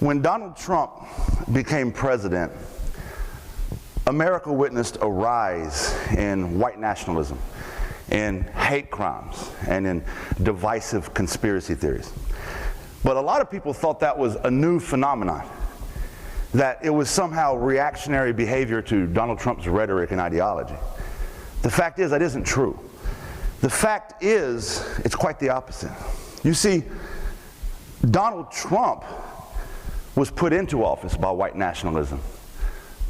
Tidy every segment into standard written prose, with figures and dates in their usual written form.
When Donald Trump became president, America witnessed a rise in white nationalism, in hate crimes, and in divisive conspiracy theories. But a lot of people thought that was a new phenomenon, that it was somehow reactionary behavior to Donald Trump's rhetoric and ideology. The fact is, that isn't true. The fact is, it's quite the opposite. You see, Donald Trump was put into office by white nationalism,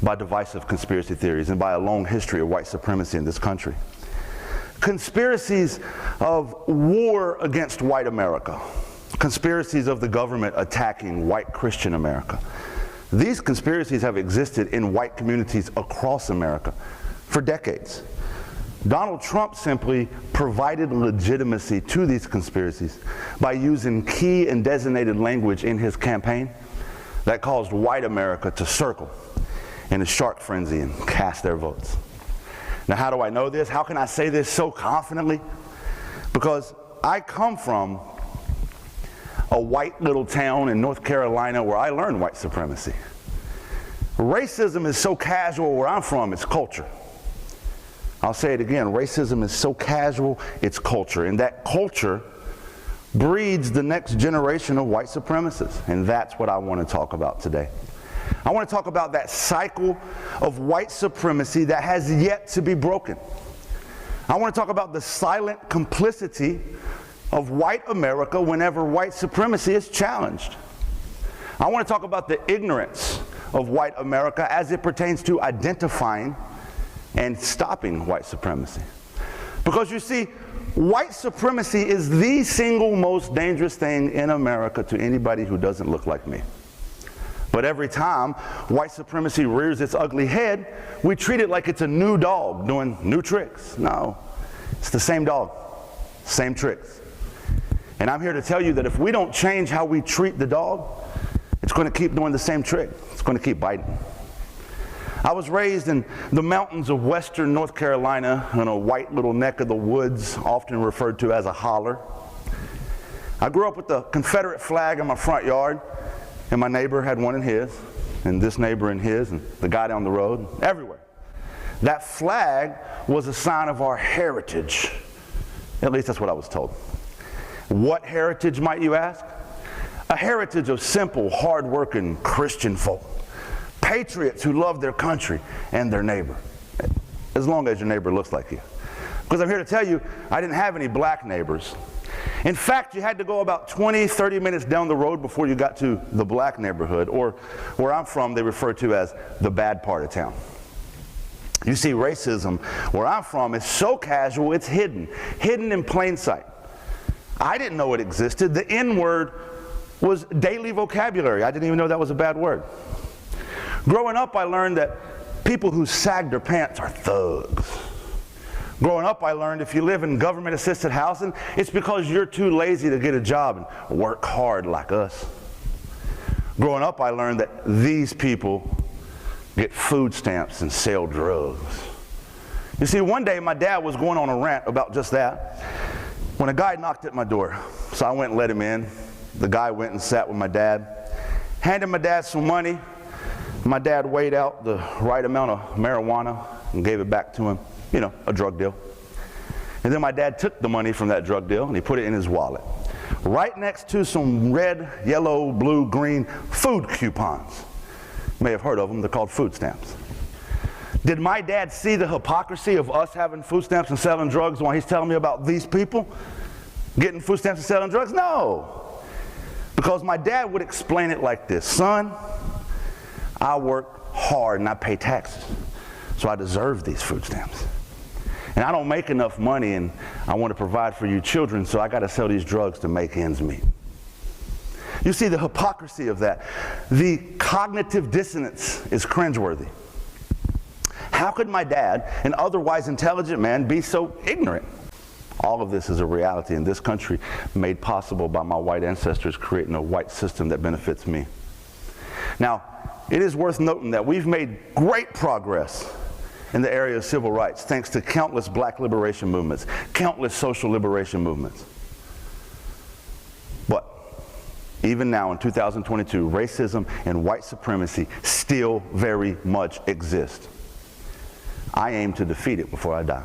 by divisive conspiracy theories, and by a long history of white supremacy in this country. Conspiracies of war against white America, conspiracies of the government attacking white Christian America. These conspiracies have existed in white communities across America for decades. Donald Trump simply provided legitimacy to these conspiracies by using key and designated language in his campaign that caused white America to circle in a shark frenzy and cast their votes. Now, how do I know this? How can I say this so confidently? Because I come from a white little town in North Carolina where I learned white supremacy. Racism is so casual where I'm from, it's culture. I'll say it again, racism is so casual, it's culture. And that culture breeds the next generation of white supremacists. And that's what I want to talk about today. I want to talk about that cycle of white supremacy that has yet to be broken. I want to talk about the silent complicity of white America whenever white supremacy is challenged. I want to talk about the ignorance of white America as it pertains to identifying and stopping white supremacy. Because you see, white supremacy is the single most dangerous thing in America to anybody who doesn't look like me. But every time white supremacy rears its ugly head, we treat it like it's a new dog doing new tricks. No, it's the same dog, same tricks. And I'm here to tell you that if we don't change how we treat the dog, it's going to keep doing the same trick. It's going to keep biting. I was raised in the mountains of western North Carolina in a white little neck of the woods, often referred to as a holler. I grew up with the Confederate flag in my front yard, and my neighbor had one in his, and this neighbor in his, and the guy down the road, everywhere. That flag was a sign of our heritage. At least that's what I was told. What heritage, might you ask? A heritage of simple, hard-working Christian folk. Patriots who love their country and their neighbor, as long as your neighbor looks like you. Because I'm here to tell you, I didn't have any black neighbors. In fact, you had to go about 20, 30 minutes down the road before you got to the black neighborhood, or where I'm from, they refer to as the bad part of town. You see, racism, where I'm from, is so casual, it's hidden in plain sight. I didn't know it existed. The N-word was daily vocabulary. I didn't even know that was a bad word. Growing up, I learned that people who sag their pants are thugs. Growing up, I learned if you live in government-assisted housing, it's because you're too lazy to get a job and work hard like us. Growing up, I learned that these people get food stamps and sell drugs. You see, one day my dad was going on a rant about just that when a guy knocked at my door. So I went and let him in. The guy went and sat with my dad, handed my dad some money. My dad weighed out the right amount of marijuana and gave it back to him, you know, a drug deal. And then my dad took the money from that drug deal and he put it in his wallet, right next to some red, yellow, blue, green food coupons. You may have heard of them, they're called food stamps. Did my dad see the hypocrisy of us having food stamps and selling drugs while he's telling me about these people getting food stamps and selling drugs? No. Because my dad would explain it like this: son, I work hard and I pay taxes, so I deserve these food stamps. And I don't make enough money and I want to provide for you children, so I got to sell these drugs to make ends meet. You see the hypocrisy of that. The cognitive dissonance is cringeworthy. How could my dad, an otherwise intelligent man, be so ignorant? All of this is a reality in this country, made possible by my white ancestors creating a white system that benefits me. Now, it is worth noting that we've made great progress in the area of civil rights thanks to countless black liberation movements, countless social liberation movements. But even now in 2022, racism and white supremacy still very much exist. I aim to defeat it before I die.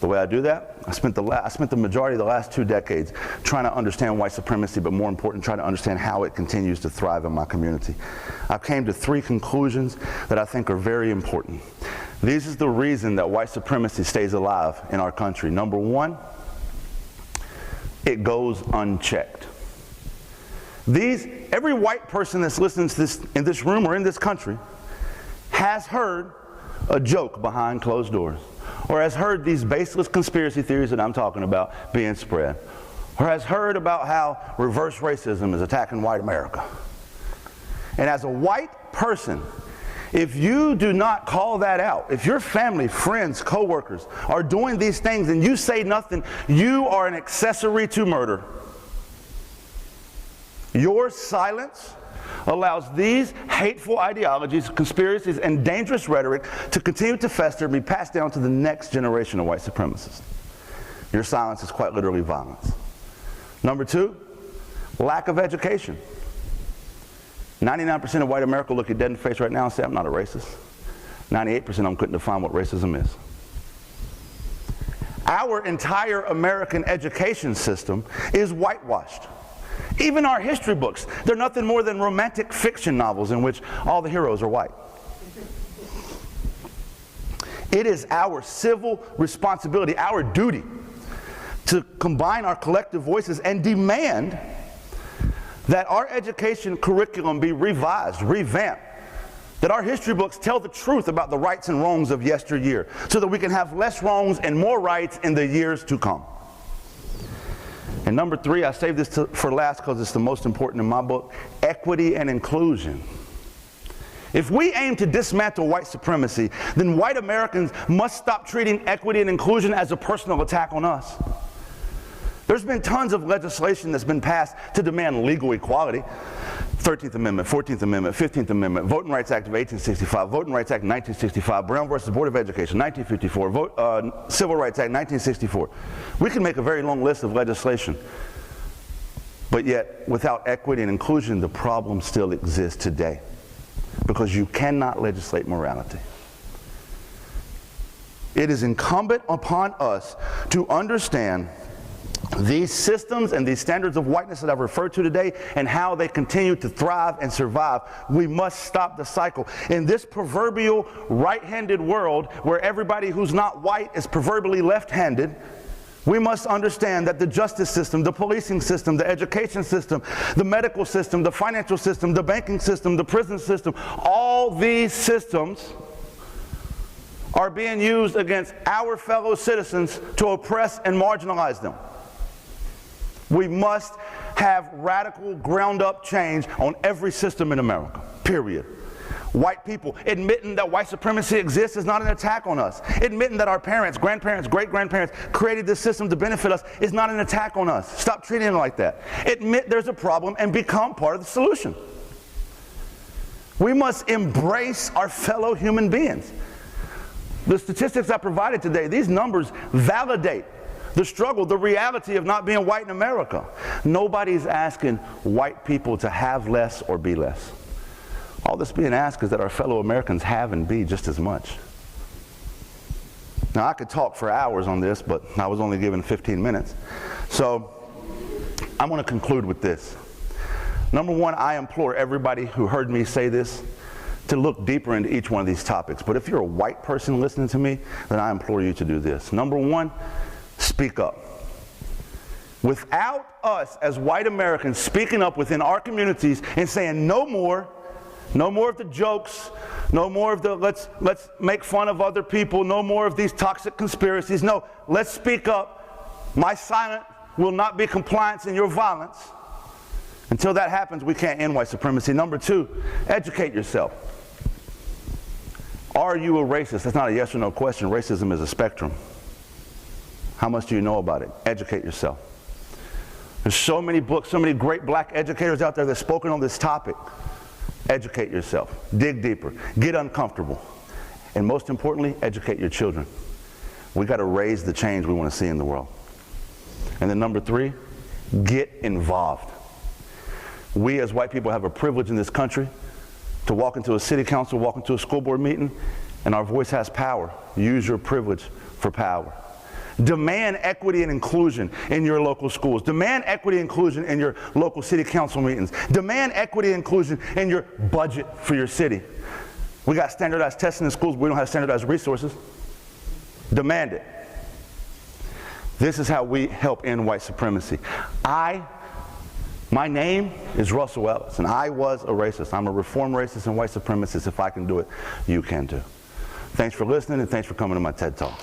The way I do that, I spent the majority of the last 2 decades trying to understand white supremacy, but more important, trying to understand how it continues to thrive in my community. I came to 3 conclusions that I think are very important. This is the reason that white supremacy stays alive in our country. Number 1, it goes unchecked. Every white person that's listening to this in this room or in this country has heard a joke behind closed doors, or has heard these baseless conspiracy theories that I'm talking about being spread, or has heard about how reverse racism is attacking white America. And as a white person, if you do not call that out, if your family, friends, co-workers are doing these things and you say nothing, you are an accessory to murder. Your silence allows these hateful ideologies, conspiracies, and dangerous rhetoric to continue to fester and be passed down to the next generation of white supremacists. Your silence is quite literally violence. Number 2, lack of education. 99% of white America look you dead in the face right now and say, I'm not a racist. 98% of them couldn't define what racism is. Our entire American education system is whitewashed. Even our history books, they're nothing more than romantic fiction novels in which all the heroes are white. It is our civil responsibility, our duty, to combine our collective voices and demand that our education curriculum be revised, revamped, that our history books tell the truth about the rights and wrongs of yesteryear, so that we can have less wrongs and more rights in the years to come. And number 3, I saved this for last because it's the most important in my book, equity and inclusion. If we aim to dismantle white supremacy, then white Americans must stop treating equity and inclusion as a personal attack on us. There's been tons of legislation that's been passed to demand legal equality. 13th Amendment, 14th Amendment, 15th Amendment, Voting Rights Act of 1865, Voting Rights Act of 1965, Brown versus Board of Education, 1954, Civil Rights Act, 1964. We can make a very long list of legislation. But yet, without equity and inclusion, the problem still exists today. Because you cannot legislate morality. It is incumbent upon us to understand these systems and these standards of whiteness that I've referred to today and how they continue to thrive and survive. We must stop the cycle. In this proverbial right-handed world where everybody who's not white is proverbially left-handed, we must understand that the justice system, the policing system, the education system, the medical system, the financial system, the banking system, the prison system, all these systems are being used against our fellow citizens to oppress and marginalize them. We must have radical, ground-up change on every system in America, period. White people admitting that white supremacy exists is not an attack on us. Admitting that our parents, grandparents, great-grandparents created this system to benefit us is not an attack on us. Stop treating it like that. Admit there's a problem and become part of the solution. We must embrace our fellow human beings. The statistics I provided today, these numbers validate the struggle, the reality of not being white in America. Nobody's asking white people to have less or be less. All that's being asked is that our fellow Americans have and be just as much. Now, I could talk for hours on this, but I was only given 15 minutes. So I'm going to conclude with this. Number 1, I implore everybody who heard me say this to look deeper into each one of these topics. But if you're a white person listening to me, then I implore you to do this. Number 1, speak up. Without us as white Americans speaking up within our communities and saying no more of the jokes, no more of the let's make fun of other people, no more of these toxic conspiracies. No, let's speak up. My silence will not be compliance in your violence. Until that happens, we can't end white supremacy. Number 2, educate yourself. Are you a racist? That's not a yes or no question. Racism is a spectrum. How much do you know about it? Educate yourself. There's so many books, so many great black educators out there that have spoken on this topic. Educate yourself. Dig deeper. Get uncomfortable. And most importantly, educate your children. We got to raise the change we want to see in the world. And then number 3, Get involved. We as white people have a privilege in this country to walk into a city council, walk into a school board meeting, and our voice has power. Use your privilege for power. Demand equity and inclusion in your local schools. Demand equity and inclusion in your local city council meetings. Demand equity and inclusion in your budget for your city. We got standardized testing in schools, but we don't have standardized resources. Demand it. This is how we help end white supremacy. My name is Russell Ellis, and I was a racist. I'm a reformed racist and white supremacist. If I can do it, you can too. Thanks for listening, and thanks for coming to my TED Talk.